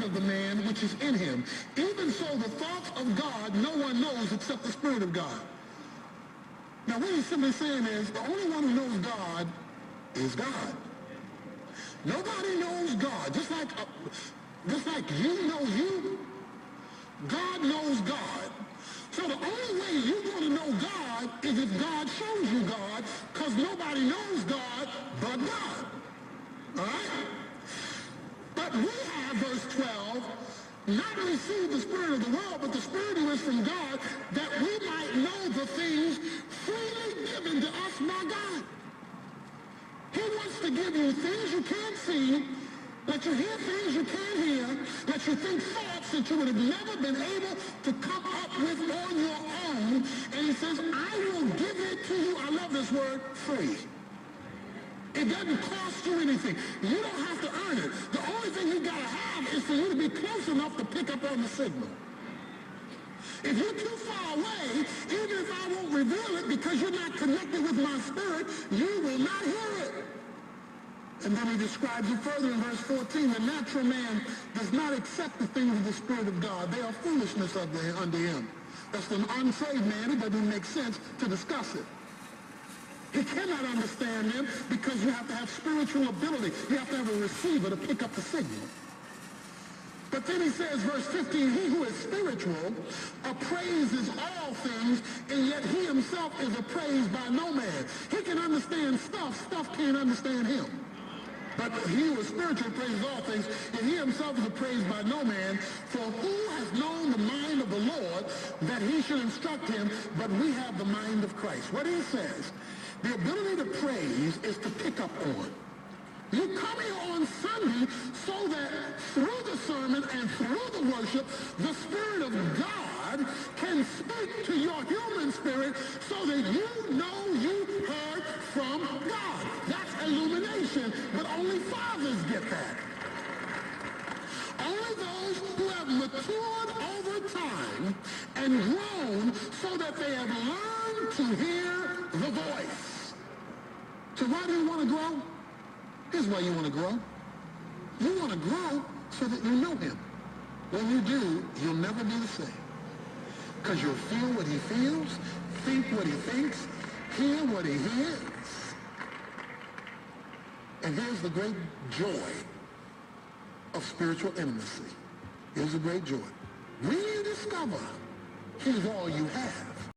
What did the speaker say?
spirit of the man which is in him. Even so, the thoughts of God no one knows except the Spirit of God. Now, what he's simply saying is the only one who knows God is God. Nobody knows God. Just like you know you, God knows God. So the only way you're going to know God is if God shows you God, because nobody knows God but God. All right? But we have, verse 12, not received the spirit of the world, but the Spirit who is from God, that we might know the things freely given to us by God. He wants to give you things you can't see, let you hear things you can't hear, let you think thoughts that you would have never been able to come up with on your own. And he says, I will give it to you, I love this word, free. It doesn't cost you anything. You don't have to earn it. The only thing you got to have is for you to be close enough to pick up on the signal. If you're too far away, even if I won't reveal it because you're not connected with my spirit, you will not hear it. And then he describes it further in verse 14. The natural man does not accept the things of the Spirit of God. They are foolishness unto him. That's for an unsaved man. It doesn't make sense to discuss it. He cannot understand them because you have to have spiritual ability. You have to have a receiver to pick up the signal. But then he says, verse 15, he who is spiritual appraises all things, and yet he himself is appraised by no man. He can understand stuff. Stuff can't understand him. But he who is spiritual appraises all things, and he himself is appraised by no man. For who has known the mind of the Lord that he should instruct him? But we have the mind of Christ. What he says, the ability to praise is to pick up on. You come here on Sunday so that through the sermon and through the worship, the Spirit of God can speak to your human spirit so that you know you heard from God. That's illumination, but only fathers get that. Only those who have matured over time and grown so that they have learned to hear the voice. So why do you want to grow? Here's why you want to grow. You want to grow so that you know him. When you do, you'll never be the same. Because you'll feel what he feels, think what he thinks, hear what he hears. And here's the great joy of spiritual intimacy. Here's the great joy. When you discover he's all you have,